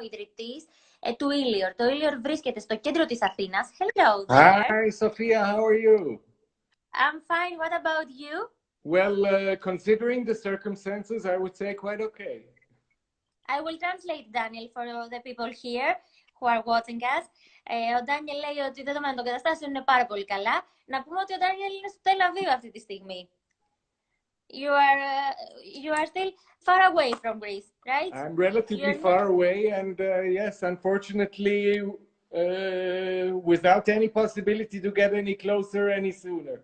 ιδρυτής του Ilior. Το Ilior βρίσκεται στο κέντρο της Αθήνας. Hello there. Hi, Sophia. How are you? I'm fine. What about you? Well, considering the circumstances, I would say quite okay. I will translate, Daniel, for the people here who are watching us. Ο Daniel λέει ότι δεδομένων των καταστάσεων είναι πάρα πολύ καλά. Να πούμε ότι ο Daniel είναι στο Τελ Αβίβ αυτή τη στιγμή. You are still far away from Greece, right? I'm relatively far away, and yes, unfortunately, without any possibility to get any closer any sooner.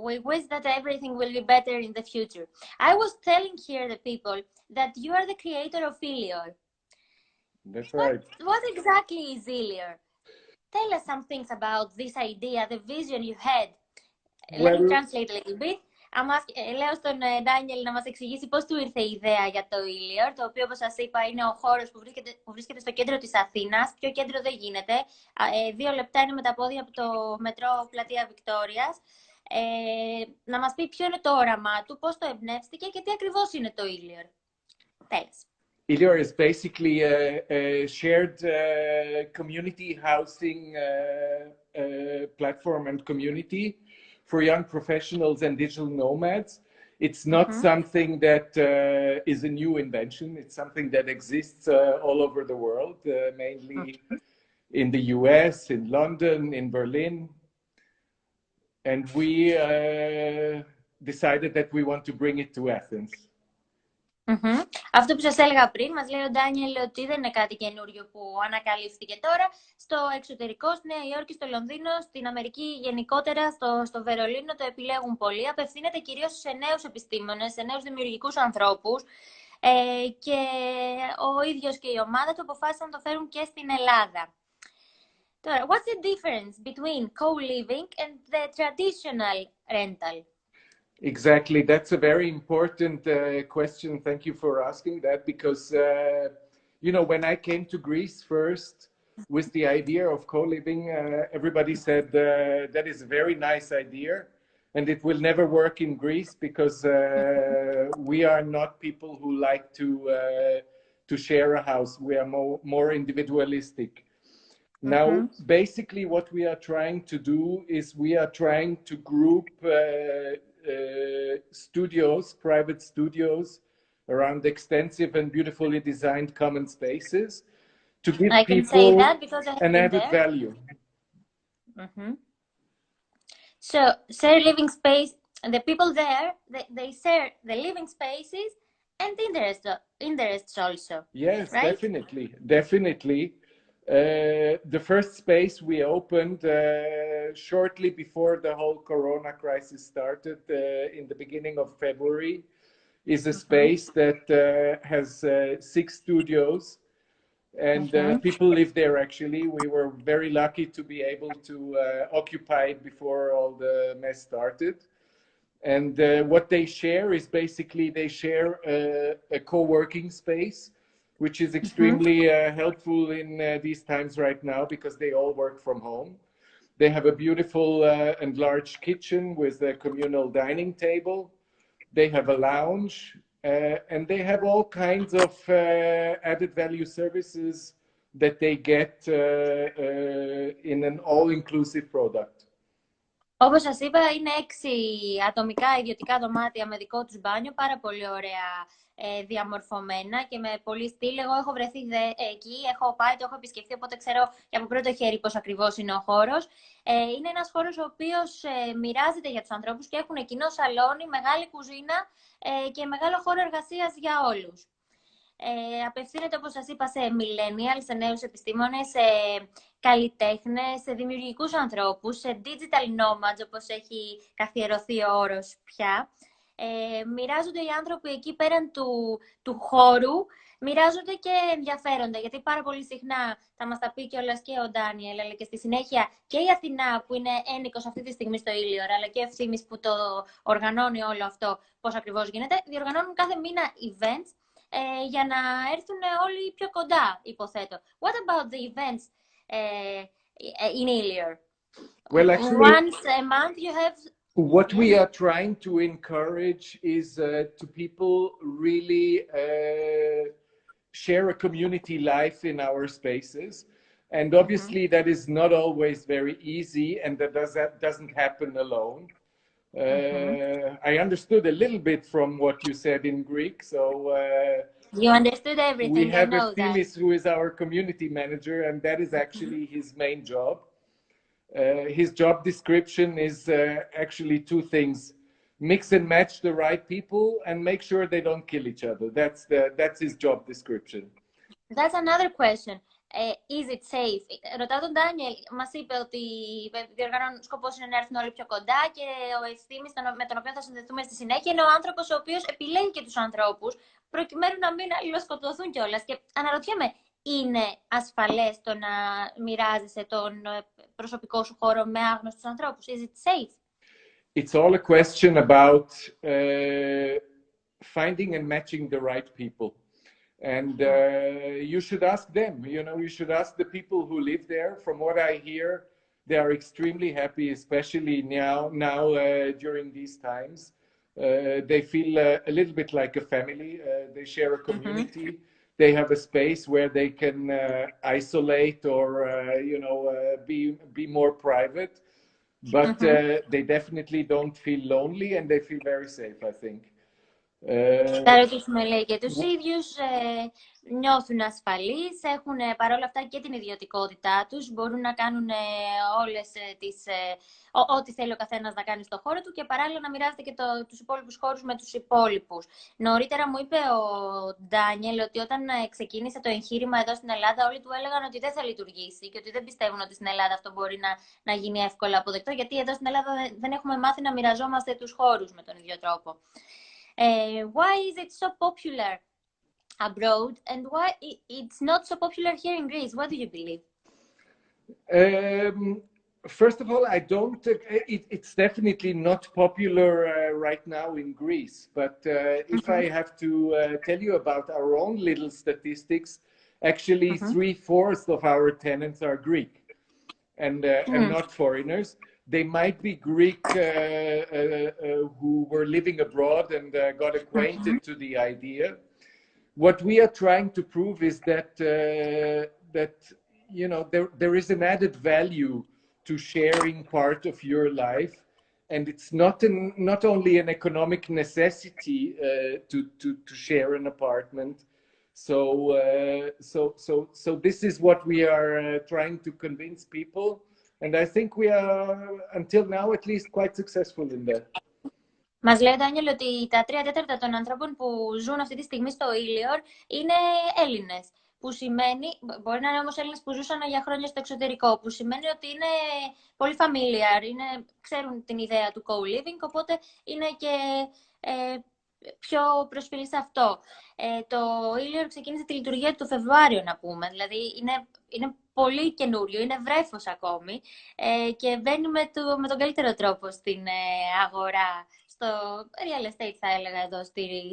We wish that everything will be better in the future. I was telling here the people that you are the creator of Ilior. That's right. What exactly is Ilior? Tell us some things about this idea, the vision you had. Let me translate a little bit. Λέω στον Ντάνιελ να μας εξηγήσει πώς του ήρθε η ιδέα για το Ilior, το οποίο, όπως σας είπα, είναι ο χώρος που βρίσκεται στο κέντρο της Αθήνας. Πιο κέντρο δεν γίνεται. 2 λεπτά είναι με τα πόδια από το μετρό Πλατεία Βικτόριας. Να μας πει ποιο είναι το όραμά του, πώς το εμπνεύστηκε και τι ακριβώς είναι το Ilior. Tell us. Ilior is basically a shared community housing platform and community for young professionals and digital nomads. It's not something that is a new invention. It's something that exists all over the world, mainly in the US, in London, in Berlin. And we decided that we want to bring it to Athens. Αυτό που σας έλεγα πριν, μας λέει ο Ντάνιελ ότι δεν είναι κάτι καινούριο που ανακαλύφθηκε τώρα. Στο εξωτερικό, στη Νέα Υόρκη, στο Λονδίνο, στην Αμερική γενικότερα, στο Βερολίνο το επιλέγουν πολύ. Απευθύνεται κυρίως σε νέους επιστήμονες, σε νέους δημιουργικούς ανθρώπους. Και ο ίδιος και η ομάδα του αποφάσισαν να το φέρουν και στην Ελλάδα. Τώρα, what's the difference between co-living and the traditional rental? Exactly. That's a very important question. Thank you for asking that, because, when I came to Greece first with the idea of co-living, everybody said that is a very nice idea and it will never work in Greece because we are not people who like to share a house. We are more individualistic. Now, basically what we are trying to do is we are trying to group studios, private studios, around extensive and beautifully designed common spaces to give people an added value. So, share living space, and the people there, they share the living spaces and interests also. Yes, right? definitely. The first space we opened shortly before the whole Corona crisis started in the beginning of February is a space that has 6 studios and people live there actually. We were very lucky to be able to occupy it before all the mess started. And what they share is basically they share a co-working space, which is extremely helpful in these times right now because they all work from home. They have a beautiful and large kitchen with a communal dining table. They have a lounge and they have all kinds of added value services that they get in an all-inclusive product. Όπως σας είπα, είναι 6 ατομικά ιδιωτικά δωμάτια με δικό τους μπάνιο, πάρα πολύ ωραία διαμορφωμένα και με πολύ στυλ. Εγώ έχω βρεθεί εκεί, έχω πάει, το έχω επισκεφθεί, οπότε ξέρω και από πρώτο χέρι πώς ακριβώς είναι ο χώρος. Είναι ένας χώρος ο οποίος μοιράζεται για τους ανθρώπους και έχουν κοινό σαλόνι, μεγάλη κουζίνα και μεγάλο χώρο εργασίας για όλους. Απευθύνεται, όπως σας είπα, σε millennials, σε νέους επιστήμονες, σε καλλιτέχνες, σε δημιουργικούς ανθρώπους, σε digital nomads, όπως έχει καθιερωθεί ο όρος πια. Μοιράζονται οι άνθρωποι εκεί πέραν του χώρου, μοιράζονται και ενδιαφέροντα, γιατί πάρα πολύ συχνά θα μας τα πει κιόλας και ο Ντάνιελ, αλλά και στη συνέχεια και η Αθηνά που είναι ένικος αυτή τη στιγμή στο Ilior, αλλά και Ευθύμης που το οργανώνει όλο αυτό, πώς ακριβώς γίνεται, διοργανώνουν κάθε μήνα events για να έρθουν όλοι πιο κοντά, υποθέτω. What about the events in Ilior? Well, actually, once a month you have... What we are trying to encourage is to people really share a community life in our spaces. And Mm-hmm. obviously that is not always very easy, and that doesn't happen alone. Mm-hmm. I understood a little bit from what you said in Greek. So You understood we everything, I have a know that. Philis who is our community manager, and that is Mm-hmm. actually his main job. His job description is actually two things: mix and match the right people and make sure they don't kill each other. That's his job description. That's another question. Is it safe? Ρωτάω τον Ντάνιελ, μας είπε ότι σκοπός είναι να έρθουν όλοι πιο κοντά και ο ευθύμης με τον οποίο θα συνδεθούμε στη συνέχεια είναι ο άνθρωπος ο οποίος επιλέγει και τους ανθρώπους προκειμένου να μην αλληλοσκοτωθούν κιόλας. Και αναρωτιέμαι, είναι ασφαλές το να μοιράζεσαι τον προσωπικό σου χώρο με άγνωστους ανθρώπους? Is it safe? It's all a question about finding and matching the right people. And you should ask them, you should ask the people who live there. From what I hear, they are extremely happy, especially now during these times. They feel a little bit like a family. They share a community. They have a space where they can isolate or, be more private. But they definitely don't feel lonely, and they feel very safe, I think. Θα ρωτήσουμε, λέει, και τους ίδιους, νιώθουν ασφαλείς, έχουν παρόλα αυτά και την ιδιωτικότητά τους, μπορούν να κάνουν όλες ό,τι θέλει ο καθένας να κάνει στο χώρο του και παράλληλα να μοιράζεται και τους υπόλοιπους χώρους με τους υπόλοιπους. Νωρίτερα μου είπε ο Ντάνιελ ότι όταν ξεκίνησε το εγχείρημα εδώ στην Ελλάδα όλοι του έλεγαν ότι δεν θα λειτουργήσει και ότι δεν πιστεύουν ότι στην Ελλάδα αυτό μπορεί να γίνει εύκολα αποδεκτό, γιατί εδώ στην Ελλάδα δεν έχουμε μάθει να μοιραζόμαστε τους χώρους με τον ίδιο τρόπο. Why is it so popular abroad and why it's not so popular here in Greece? What do you believe? First of all, I don't. It's definitely not popular right now in Greece. But if I have to tell you about our own little statistics, actually 3/4 of our tenants are Greek, and not foreigners. They might be Greek who were living abroad and got acquainted to the idea. What we are trying to prove is that there is an added value to sharing part of your life, and it's not only an economic necessity to share an apartment. So this is what we are trying to convince people. And I think we are, until now, at least quite successful in that. Μας λέει ο Ντάνιελ ότι τα 3/4 των ανθρώπων που ζουν αυτή τη στιγμή στο Ilior είναι Έλληνες. Που σημαίνει, μπορεί να είναι όμως Έλληνες που ζούσαν για χρόνια στο εξωτερικό, που σημαίνει ότι είναι πολύ familiar, ξέρουν την ιδέα του co-living, οπότε είναι και πιο προσφυλή σε αυτό. Το Ilior ξεκίνησε τη λειτουργία του το Φεβρουάριο, να πούμε. Δηλαδή είναι πολύ καινούριο, είναι βρέφος ακόμη και μπαίνει με τον καλύτερο τρόπο στην αγορά, στο real estate θα έλεγα εδώ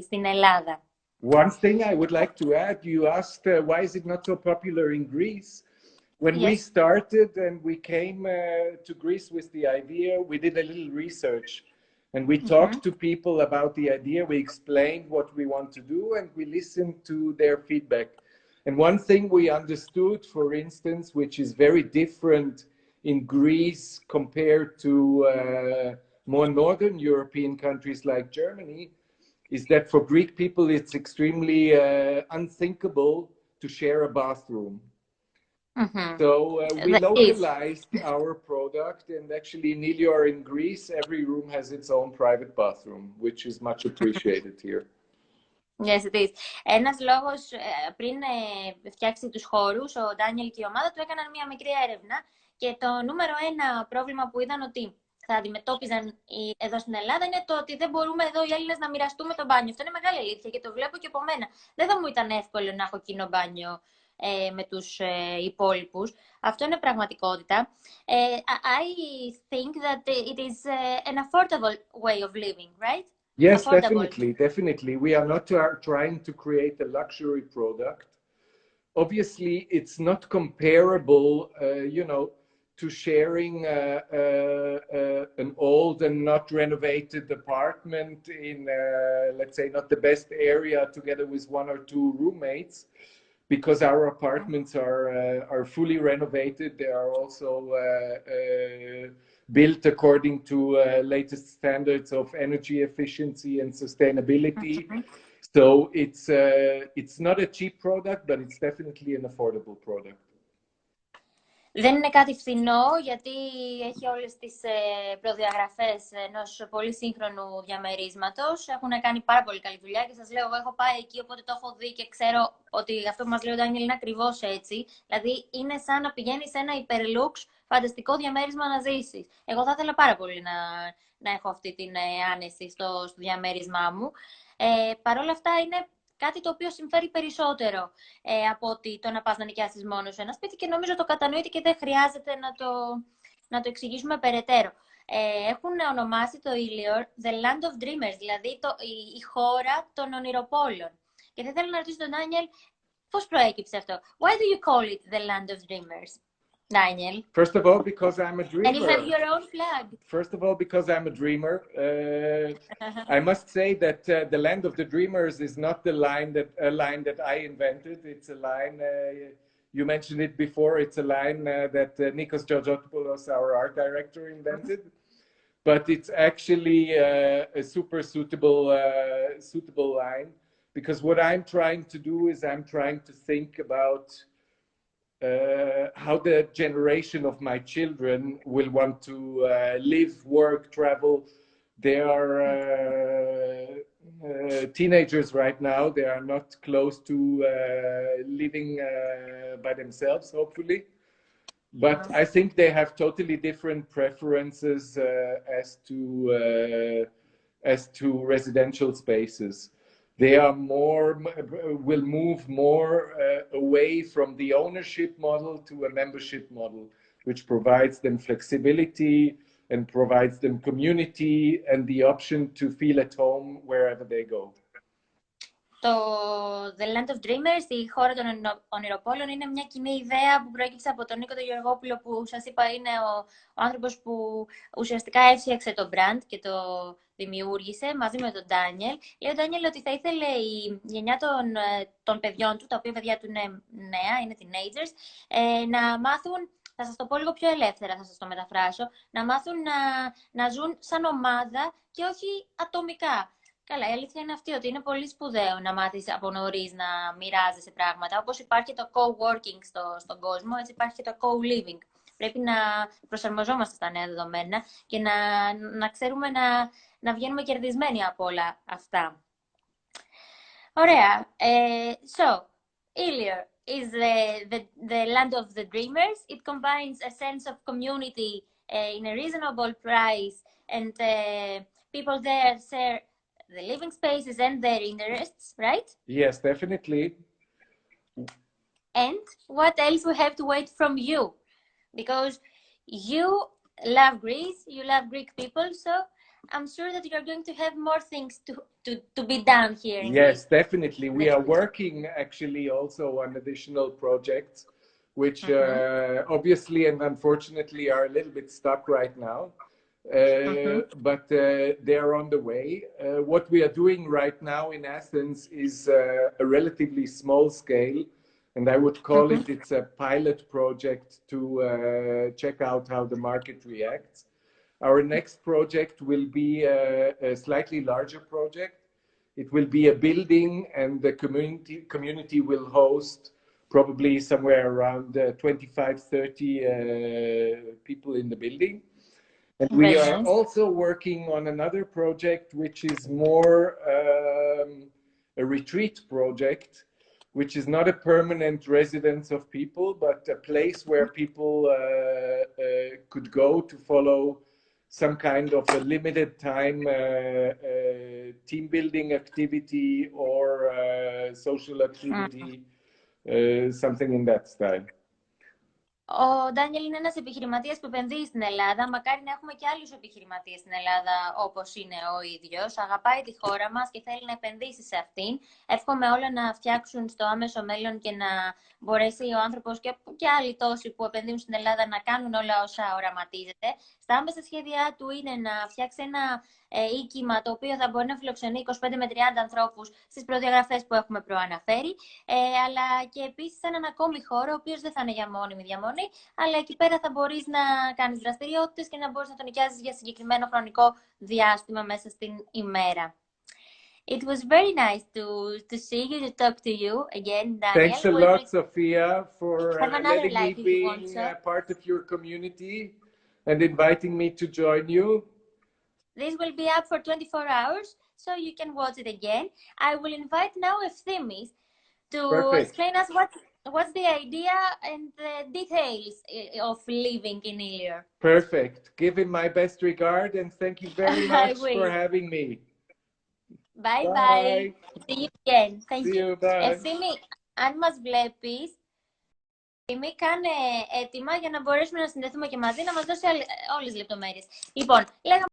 στην Ελλάδα. One thing I would like to add, you asked why is it not so popular in Greece? When we started and we came to Greece with the idea, we did a little research. And we talked to people about the idea, we explained what we want to do, and we listened to their feedback. And one thing we understood, for instance, which is very different in Greece compared to more northern European countries like Germany, is that for Greek people it's extremely unthinkable to share a bathroom. So we localized our product, and actually in Ilior in Greece, every room has its own private bathroom, which is much appreciated here. Yes, it is. Ένας λόγος, πριν φτιάξει τους χώρους, ο Ντάνιελ και η ομάδα του έκαναν μια μικρή έρευνα και το νούμερο ένα πρόβλημα που είδαν ότι θα αντιμετώπιζαν εδώ στην Ελλάδα είναι το ότι δεν μπορούμε εδώ οι Έλληνες να μοιραστούμε το μπάνιο. Αυτό είναι μεγάλη αλήθεια και το βλέπω και από μένα. Δεν θα μου ήταν εύκολο να έχω κοινό μπάνιο με τους υπόλοιπους. Αυτό είναι πραγματικότητα. I think that it is an affordable way of living, right? Yes, definitely. We are not trying to create a luxury product. Obviously, it's not comparable, to sharing an old and not renovated apartment in, let's say, not the best area together with one or two roommates, because our apartments are fully renovated. They are also built according to latest standards of energy efficiency and sustainability. So it's not a cheap product, but it's definitely an affordable product. Δεν είναι κάτι φθηνό, γιατί έχει όλες τις προδιαγραφές ενός πολύ σύγχρονου διαμερίσματος. Έχουν κάνει πάρα πολύ καλή δουλειά και σας λέω, εγώ έχω πάει εκεί, οπότε το έχω δει και ξέρω ότι αυτό που μας λέει ο Ντάνιελ είναι ακριβώς έτσι. Δηλαδή, είναι σαν να πηγαίνεις σε ένα υπερλούξ φανταστικό διαμέρισμα να ζήσεις. Εγώ θα ήθελα πάρα πολύ να έχω αυτή την άνεση στο διαμέρισμά μου. Παρ' όλα αυτά, είναι κάτι το οποίο συμφέρει περισσότερο από ότι το να πας να νοικιάσεις μόνο σου ένα σπίτι, και νομίζω το κατανοείτε και δεν χρειάζεται να το εξηγήσουμε περαιτέρω. Έχουν ονομάσει το Ilior The Land of Dreamers, δηλαδή η χώρα των ονειροπόλων. Και θα ήθελα να ρωτήσω τον Daniel, πώς προέκυψε αυτό? Why do you call it The Land of Dreamers, Daniel? First of all, because I'm a dreamer. And you have your own flag. First of all, because I'm a dreamer. I must say that the Land of the Dreamers is not a line that I invented. It's a line, you mentioned it before, it's a line that Nikos Georgopoulos, our art director, invented. But it's actually a super suitable line, because what I'm trying to do is I'm trying to think about how the generation of my children will want to live, work, travel. They are teenagers right now. They are not close to living by themselves, hopefully. But I think they have totally different preferences as to residential spaces. They are will move more away from the ownership model to a membership model, which provides them flexibility and provides them community and the option to feel at home wherever they go. Το The Land of Dreamers, η χώρα των ονειροπόλων, είναι μια κοινή ιδέα που προέκυψε από τον Νίκο τον Γεωργόπουλο, που σας είπα είναι ο άνθρωπος που ουσιαστικά έφτιαξε το brand και το δημιούργησε μαζί με τον Ντάνιελ. Λέει ο Ντάνιελ ότι θα ήθελε η γενιά των παιδιών του, τα οποία παιδιά του είναι νέα, είναι teenagers, να μάθουν, θα σας το πω λίγο πιο ελεύθερα, θα σας το μεταφράσω, να μάθουν να ζουν σαν ομάδα και όχι ατομικά. Καλά, η αλήθεια είναι αυτή, ότι είναι πολύ σπουδαίο να μάθεις από νωρίς να μοιράζεσαι πράγματα. Όπως υπάρχει το co-working στον κόσμο, έτσι υπάρχει και το co-living. Πρέπει να προσαρμοζόμαστε στα νέα δεδομένα και να ξέρουμε να βγαίνουμε κερδισμένοι από όλα αυτά. Ωραία. So, Ilior is the land of the dreamers. It combines a sense of community in a reasonable price, and people there share the living spaces and their interests, right? Yes, definitely. And what else we have to wait from you? Because you love Greece, you love Greek people, so I'm sure that you're going to have more things to be done here in Yes, Greece. definitely. We are working actually also on additional projects, which obviously and unfortunately are a little bit stuck right now. But they are on the way. What we are doing right now in Athens is a relatively small scale, and I would call it's a pilot project to check out how the market reacts. Our next project will be a slightly larger project. It will be a building, and the community will host probably somewhere around 25-30 people in the building. And we are also working on another project, which is more a retreat project, which is not a permanent residence of people, but a place where people could go to follow some kind of a limited time team building activity or social activity, something in that style. Ο Ντάνιελ είναι ένας επιχειρηματίας που επενδύει στην Ελλάδα. Μακάρι να έχουμε και άλλους επιχειρηματίες στην Ελλάδα όπως είναι ο ίδιος. Αγαπάει τη χώρα μας και θέλει να επενδύσει σε αυτήν. Εύχομαι όλα να φτιάξουν στο άμεσο μέλλον και να μπορέσει ο άνθρωπος και άλλοι τόσοι που επενδύουν στην Ελλάδα να κάνουν όλα όσα οραματίζεται. Στα άμεσα σχέδιά του είναι να φτιάξει ένα οίκημα το οποίο θα μπορεί να φιλοξενεί 25 με 30 ανθρώπους στις προδιαγραφές που έχουμε προαναφέρει. Αλλά και επίσης έναν ακόμη χώρο, ο οποίος δεν θα είναι για μόνιμη διαμονή, αλλά εκεί πέρα θα μπορείς να κάνεις δραστηριότητες και να μπορείς να τον νοικιάζεις για συγκεκριμένο χρονικό διάστημα μέσα στην ημέρα. It was very nice to see you, to talk to you again, Daniel. Thanks a lot, Sophia, for letting me be part of your community and inviting me to join you. This will be up for 24 hours, so you can watch it again. I will invite now Efthemis to explain us what's the idea and the details of living in Ilior. Perfect. Give him my best regard and thank you very much for having me. Bye bye. See you again. Thank you. Bye. Ευθύμη, αν μας βλέπεις, Ευθύμη, κάνε έτοιμα για να μπορέσουμε να συνδεθούμε και μαζί, να μας δώσει όλες τις λεπτομέρειες. Λοιπόν, λέγαμε